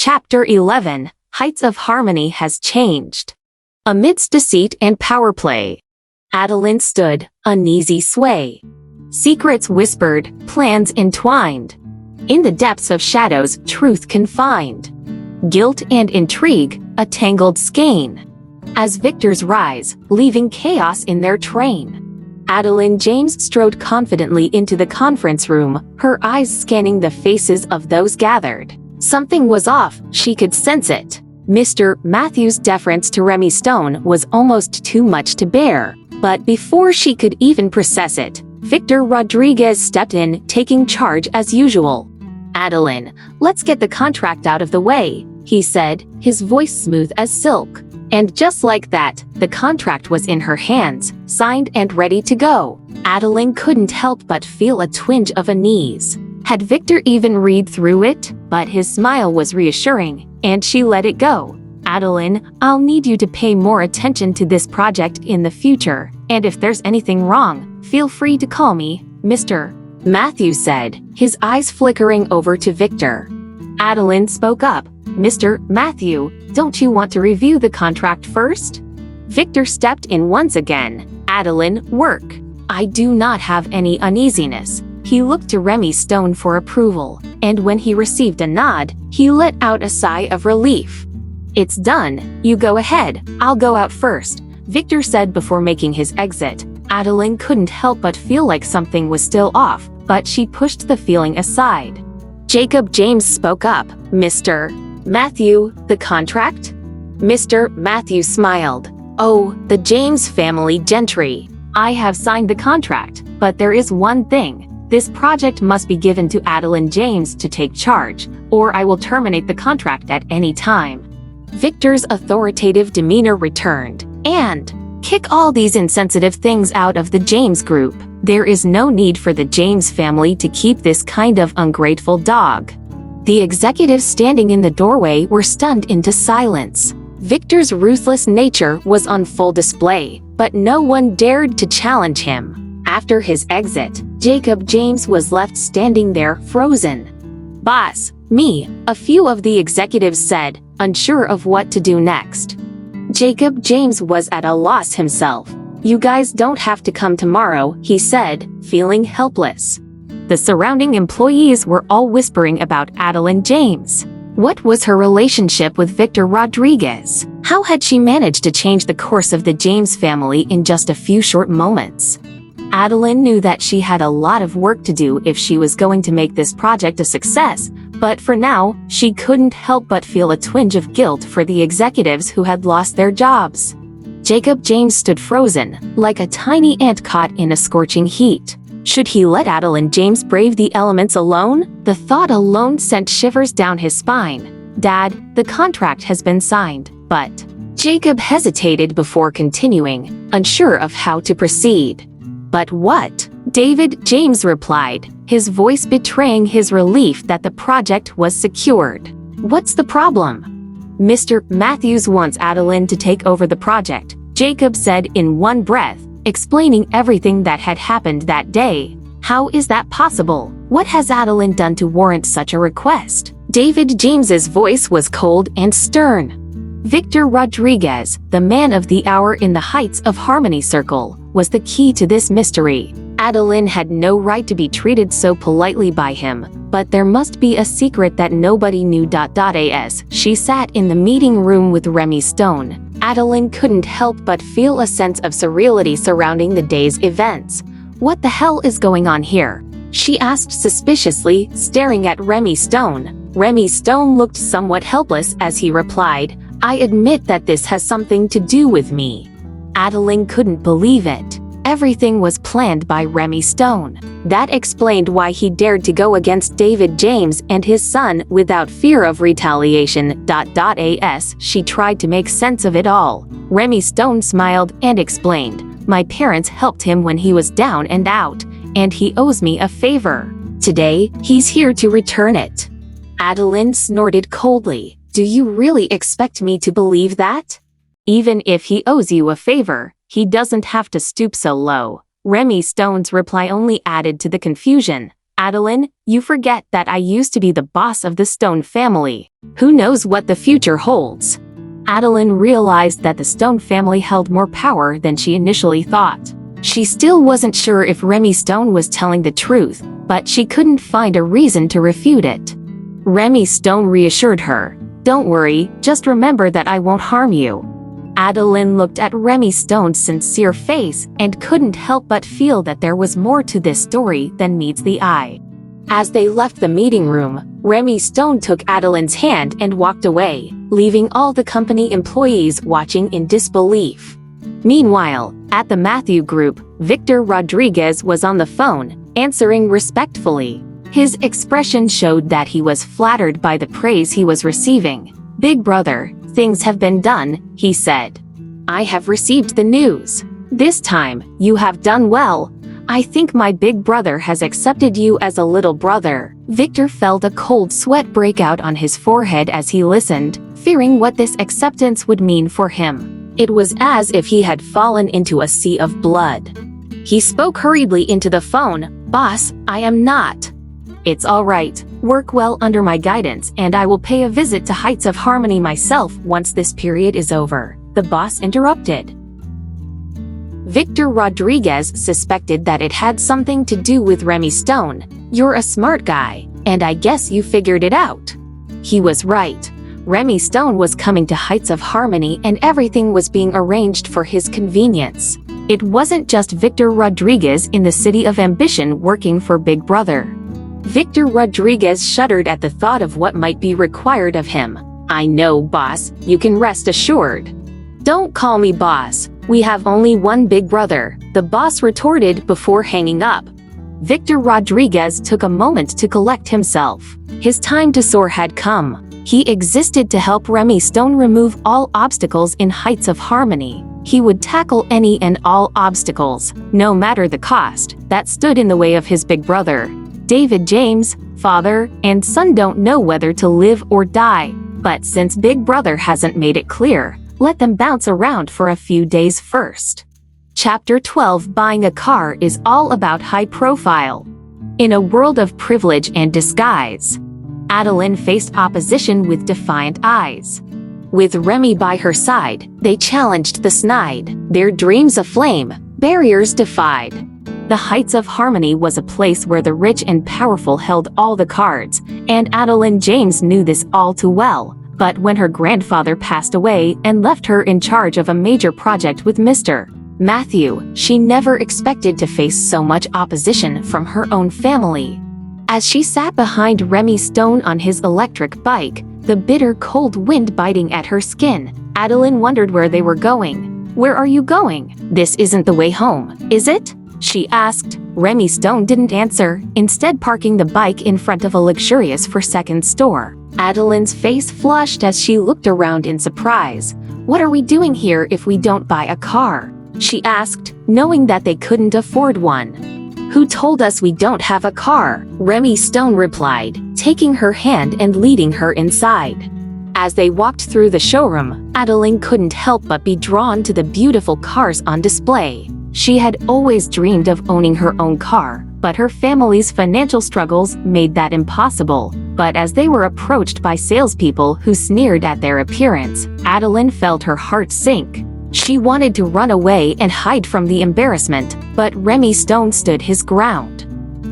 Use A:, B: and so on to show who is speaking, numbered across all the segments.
A: Chapter 11, Heights of Harmony has changed. Amidst deceit and power play, Adalyn stood, uneasy sway. Secrets whispered, plans entwined. In the depths of shadows, truth confined. Guilt and intrigue, a tangled skein. As victors rise, leaving chaos in their train. Adalyn James strode confidently into the conference room, her eyes scanning the faces of those gathered. Something was off, she could sense it. Mr. Matthew's deference to Remy Stone was almost too much to bear. But before she could even process it, Victor Rodriguez stepped in, taking charge as usual. "Adalyn, let's get the contract out of the way," he said, his voice smooth as silk. And just like that, the contract was in her hands, signed and ready to go. Adalyn couldn't help but feel a twinge of unease. Had Victor even read through it? But his smile was reassuring, and she let it go. "Adalyn, I'll need you to pay more attention to this project in the future, and if there's anything wrong, feel free to call me, Mr. Matthew said, his eyes flickering over to Victor. Adalyn spoke up. "Mr. Matthew, don't you want to review the contract first?" Victor stepped in once again. "Adalyn, work. I do not have any uneasiness." He looked to Remy Stone for approval, and when he received a nod, he let out a sigh of relief. "It's done. You go ahead. I'll go out first," Victor said before making his exit. Adalyn couldn't help but feel like something was still off, but she pushed the feeling aside. Jacob James spoke up. "Mr. Matthew, the contract?" Mr. Matthew smiled. "Oh, the James family gentry. I have signed the contract, but there is one thing. This project must be given to Adalyn James to take charge, or I will terminate the contract at any time." Victor's authoritative demeanor returned. "And kick all these insensitive things out of the James group. There is no need for the James family to keep this kind of ungrateful dog." The executives standing in the doorway were stunned into silence. Victor's ruthless nature was on full display, but no one dared to challenge him. After his exit, Jacob James was left standing there, frozen. "Boss, me," a few of the executives said, unsure of what to do next. Jacob James was at a loss himself. "You guys don't have to come tomorrow," he said, feeling helpless. The surrounding employees were all whispering about Adalyn James. What was her relationship with Victor Rodriguez? How had she managed to change the course of the James family in just a few short moments? Adalyn knew that she had a lot of work to do if she was going to make this project a success, but for now, she couldn't help but feel a twinge of guilt for the executives who had lost their jobs. Jacob James stood frozen, like a tiny ant caught in a scorching heat. Should he let Adalyn James brave the elements alone? The thought alone sent shivers down his spine. "Dad, the contract has been signed, but..." Jacob hesitated before continuing, unsure of how to proceed. "But what?" David James replied, his voice betraying his relief that the project was secured. "What's the problem?" "Mr. Matthews wants Adalyn to take over the project," Jacob said in one breath, explaining everything that had happened that day. "How is that possible? What has Adalyn done to warrant such a request?" David James's voice was cold and stern. Victor Rodriguez, the man of the hour in the Heights of Harmony circle, was the key to this mystery. Adalyn had no right to be treated so politely by him, but there must be a secret that nobody knew. As she sat in the meeting room with Remy Stone, Adalyn couldn't help but feel a sense of surreality surrounding the day's events. "What the hell is going on here?" she asked suspiciously, staring at Remy Stone. Remy Stone looked somewhat helpless as he replied, "I admit that this has something to do with me." Adalyn couldn't believe it. Everything was planned by Remy Stone. That explained why he dared to go against David James and his son without fear of retaliation. As she tried to make sense of it all, Remy Stone smiled and explained, "My parents helped him when he was down and out, and he owes me a favor. Today, he's here to return it." Adalyn snorted coldly. "Do you really expect me to believe that? Even if he owes you a favor, he doesn't have to stoop so low." Remy Stone's reply only added to the confusion. Adalyn, you forget that I used to be the boss of the Stone family. Who knows what the future holds? Adalyn realized that the Stone family held more power than she initially thought. She still wasn't sure if Remy Stone was telling the truth, but she couldn't find a reason to refute it. Remy Stone reassured her, "Don't worry, just remember that I won't harm you." Adalyn looked at Remy Stone's sincere face and couldn't help but feel that there was more to this story than meets the eye. As they left the meeting room, Remy Stone took Adalyn's hand and walked away, leaving all the company employees watching in disbelief. Meanwhile, at the Matthew Group, Victor Rodriguez was on the phone, answering respectfully. His expression showed that he was flattered by the praise he was receiving. "Big brother, things have been done," he said. "I have received the news. This time, you have done well. I think my big brother has accepted you as a little brother." Victor felt a cold sweat break out on his forehead as he listened, fearing what this acceptance would mean for him. It was as if he had fallen into a sea of blood. He spoke hurriedly into the phone, "Boss, I am not." "It's all right. Work well under my guidance and I will pay a visit to Heights of Harmony myself once this period is over," the boss interrupted. Victor Rodriguez suspected that it had something to do with Remy Stone. "You're a smart guy, and I guess you figured it out." He was right. Remy Stone was coming to Heights of Harmony and everything was being arranged for his convenience. It wasn't just Victor Rodriguez in the City of Ambition working for Big Brother. Victor Rodriguez shuddered at the thought of what might be required of him. "I know, boss, you can rest assured." "Don't call me boss. We have only one big brother," the boss retorted before hanging up. Victor Rodriguez took a moment to collect himself. His time to soar had come. He existed to help Remy Stone remove all obstacles in Heights of Harmony. He would tackle any and all obstacles, no matter the cost, that stood in the way of his big brother. David James, father and son don't know whether to live or die, but since Big Brother hasn't made it clear, let them bounce around for a few days first. Chapter 12 Buying a car is all about high profile. In a world of privilege and disguise, Adalyn faced opposition with defiant eyes. With Remy by her side, they challenged the snide, their dreams aflame, barriers defied. The Heights of Harmony was a place where the rich and powerful held all the cards, and Adalyn James knew this all too well. But when her grandfather passed away and left her in charge of a major project with Mr. Matthew, she never expected to face so much opposition from her own family. As she sat behind Remy Stone on his electric bike, the bitter cold wind biting at her skin, Adalyn wondered where they were going. "Where are you going? This isn't the way home, is it?" she asked. Remy Stone didn't answer, instead parking the bike in front of a luxurious for-second store. Adalyn's face flushed as she looked around in surprise. "What are we doing here if we don't buy a car?" she asked, knowing that they couldn't afford one. "Who told us we don't have a car?" Remy Stone replied, taking her hand and leading her inside. As they walked through the showroom, Adalyn couldn't help but be drawn to the beautiful cars on display. She had always dreamed of owning her own car, but her family's financial struggles made that impossible. But as they were approached by salespeople who sneered at their appearance, Adalyn felt her heart sink. She wanted to run away and hide from the embarrassment, but Remy Stone stood his ground.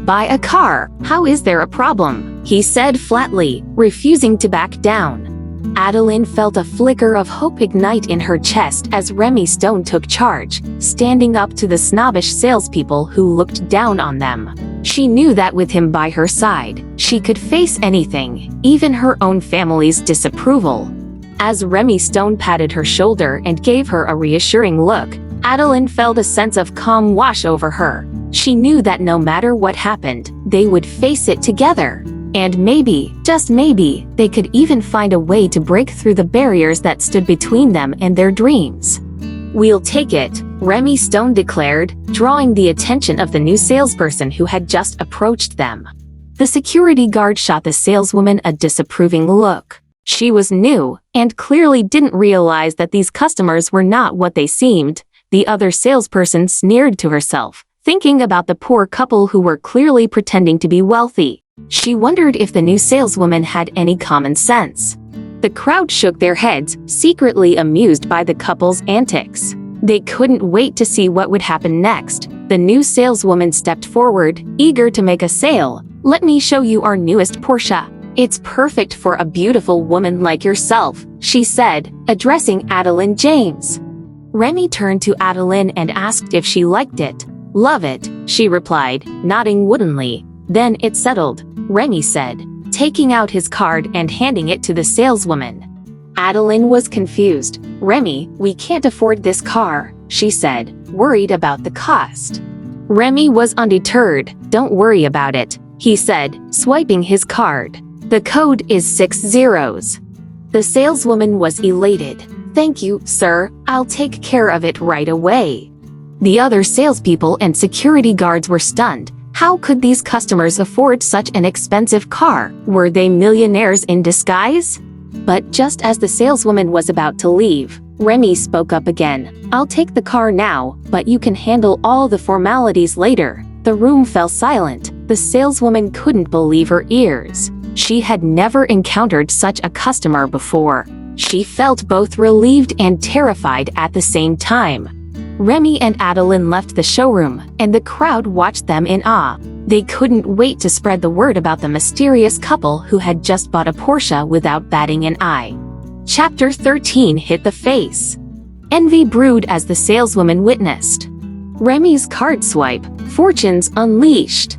A: "Buy a car, how is there a problem?" he said flatly, refusing to back down. Adalyn felt a flicker of hope ignite in her chest as Remy Stone took charge, standing up to the snobbish salespeople who looked down on them. She knew that with him by her side, she could face anything, even her own family's disapproval. As Remy Stone patted her shoulder and gave her a reassuring look, Adalyn felt a sense of calm wash over her. She knew that no matter what happened, they would face it together. And maybe, just maybe, they could even find a way to break through the barriers that stood between them and their dreams. "We'll take it," Remy Stone declared, drawing the attention of the new salesperson who had just approached them. The security guard shot the saleswoman a disapproving look. She was new, and clearly didn't realize that these customers were not what they seemed. The other salesperson sneered to herself, thinking about the poor couple who were clearly pretending to be wealthy. She wondered if the new saleswoman had any common sense. The crowd shook their heads, secretly amused by the couple's antics. They couldn't wait to see what would happen next. The new saleswoman stepped forward, eager to make a sale. "Let me show you our newest Porsche. It's perfect for a beautiful woman like yourself," she said, addressing Adalyn James. Remy turned to Adalyn and asked if she liked it. "Love it," she replied, nodding woodenly. "Then it's settled," Remy said, taking out his card and handing it to the saleswoman. Adalyn was confused. "Remy, we can't afford this car," she said, worried about the cost. Remy was undeterred. "Don't worry about it," he said, swiping his card. "The code is 6 zeros. The saleswoman was elated. "Thank you, sir. I'll take care of it right away." The other salespeople and security guards were stunned. How could these customers afford such an expensive car? Were they millionaires in disguise? But just as the saleswoman was about to leave, Remy spoke up again. "I'll take the car now, but you can handle all the formalities later." The room fell silent. The saleswoman couldn't believe her ears. She had never encountered such a customer before. She felt both relieved and terrified at the same time. Remy and Adalyn left the showroom, and the crowd watched them in awe. They couldn't wait to spread the word about the mysterious couple who had just bought a Porsche without batting an eye. Chapter 13 hit the face. Envy brewed as the saleswoman witnessed Remy's card swipe, fortunes unleashed.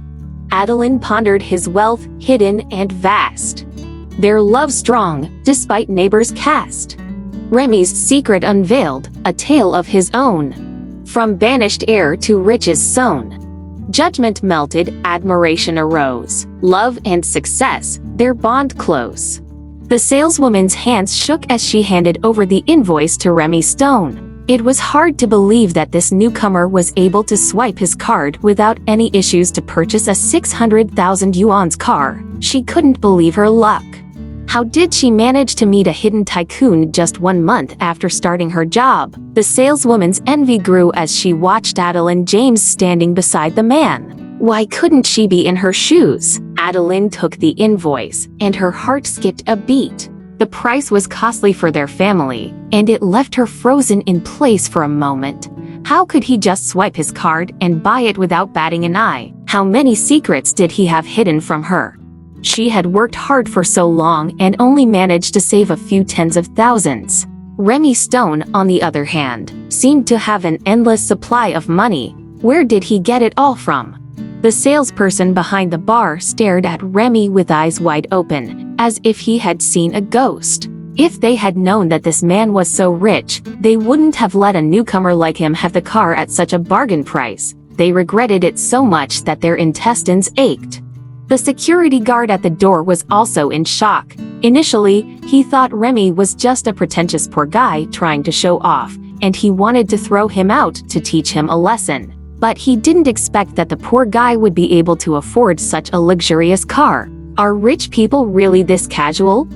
A: Adalyn pondered his wealth, hidden and vast. Their love strong, despite neighbors' cast. Remy's secret unveiled, a tale of his own. From banished heir to riches sown. Judgment melted, admiration arose. Love and success, their bond close. The saleswoman's hands shook as she handed over the invoice to Remy Stone. It was hard to believe that this newcomer was able to swipe his card without any issues to purchase a 600,000 yuan's car. She couldn't believe her luck. How did she manage to meet a hidden tycoon just 1 month after starting her job? The saleswoman's envy grew as she watched Adalyn James standing beside the man. Why couldn't she be in her shoes? Adalyn took the invoice, and her heart skipped a beat. The price was costly for their family, and it left her frozen in place for a moment. How could he just swipe his card and buy it without batting an eye? How many secrets did he have hidden from her? She had worked hard for so long and only managed to save a few tens of thousands. Remy Stone, on the other hand, seemed to have an endless supply of money. Where did he get it all from? The salesperson behind the bar stared at Remy with eyes wide open, as if he had seen a ghost. If they had known that this man was so rich, they wouldn't have let a newcomer like him have the car at such a bargain price. They regretted it so much that their intestines ached. The security guard at the door was also in shock. Initially, he thought Remy was just a pretentious poor guy trying to show off, and he wanted to throw him out to teach him a lesson. But he didn't expect that the poor guy would be able to afford such a luxurious car. Are rich people really this casual?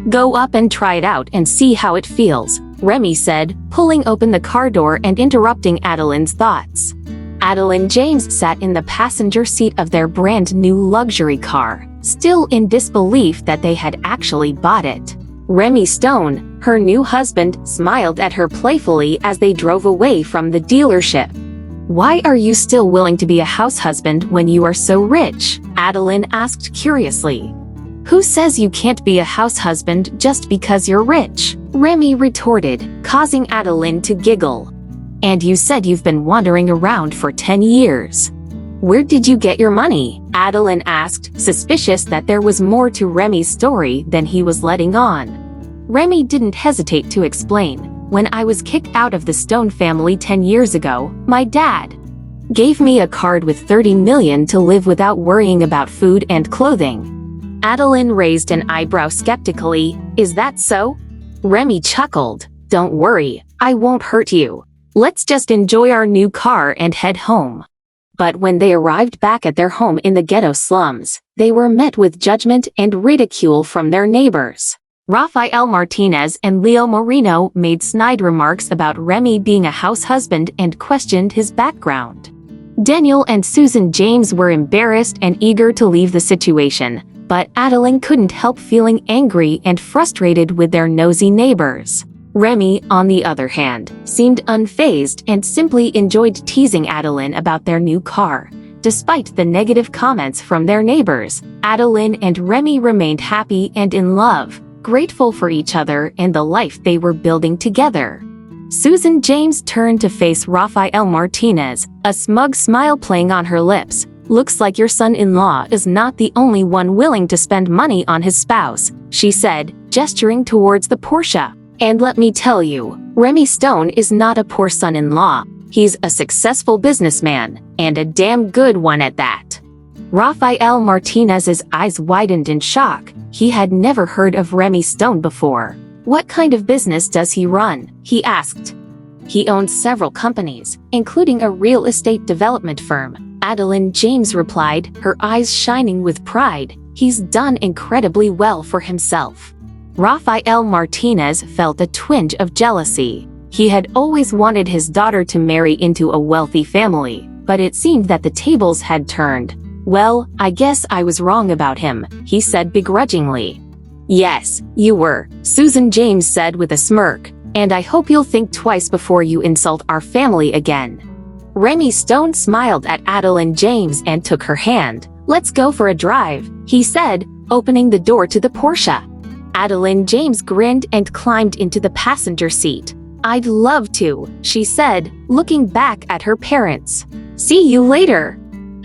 A: Go up and try it out and see how it feels, Remy said, pulling open the car door and interrupting Adalyn's thoughts. Adalyn James sat in the passenger seat of their brand new luxury car, still in disbelief that they had actually bought it. Remy Stone, her new husband, smiled at her playfully as they drove away from the dealership. "Why are you still willing to be a house husband when you are so rich?" Adalyn asked curiously. "Who says you can't be a house husband just because you're rich?" Remy retorted, causing Adalyn to giggle. "And you said you've been wandering around for 10 years. Where did you get your money?" Adalyn asked, suspicious that there was more to Remy's story than he was letting on. Remy didn't hesitate to explain. "When I was kicked out of the Stone family 10 years ago, my dad gave me a card with 30 million to live without worrying about food and clothing." Adalyn raised an eyebrow skeptically. "Is that so?" Remy chuckled. "Don't worry, I won't hurt you. Let's just enjoy our new car and head home." But when they arrived back at their home in the ghetto slums, they were met with judgment and ridicule from their neighbors. Rafael Martinez and Leo Moreno made snide remarks about Remy being a house husband and questioned his background. Daniel and Susan James were embarrassed and eager to leave the situation, but Adalyn couldn't help feeling angry and frustrated with their nosy neighbors. Remy, on the other hand, seemed unfazed and simply enjoyed teasing Adalyn about their new car. Despite the negative comments from their neighbors, Adalyn and Remy remained happy and in love, grateful for each other and the life they were building together. Susan James turned to face Rafael Martinez, a smug smile playing on her lips. "Looks like your son-in-law is not the only one willing to spend money on his spouse," she said, gesturing towards the Porsche. "And let me tell you, Remy Stone is not a poor son-in-law. He's a successful businessman, and a damn good one at that." Rafael Martinez's eyes widened in shock. He had never heard of Remy Stone before. "What kind of business does he run?" he asked. "He owns several companies, including a real estate development firm," Adalyn James replied, her eyes shining with pride. "He's done incredibly well for himself." Rafael Martinez felt a twinge of jealousy. He had always wanted his daughter to marry into a wealthy family, but it seemed that the tables had turned. "Well, I guess I was wrong about him," he said begrudgingly. "Yes, you were," Susan James said with a smirk, "and I hope you'll think twice before you insult our family again." Remy Stone smiled at Adalyn James and took her hand. "Let's go for a drive," he said, opening the door to the Porsche. Adalyn James grinned and climbed into the passenger seat. "I'd love to," she said, looking back at her parents. "See you later."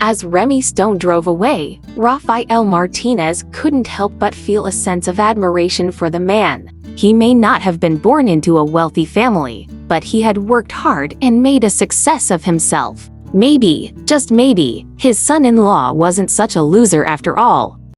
A: As Remy Stone drove away, Rafael Martinez couldn't help but feel a sense of admiration for the man. He may not have been born into a wealthy family, but he had worked hard and made a success of himself. Maybe, just maybe, his son-in-law wasn't such a loser after all.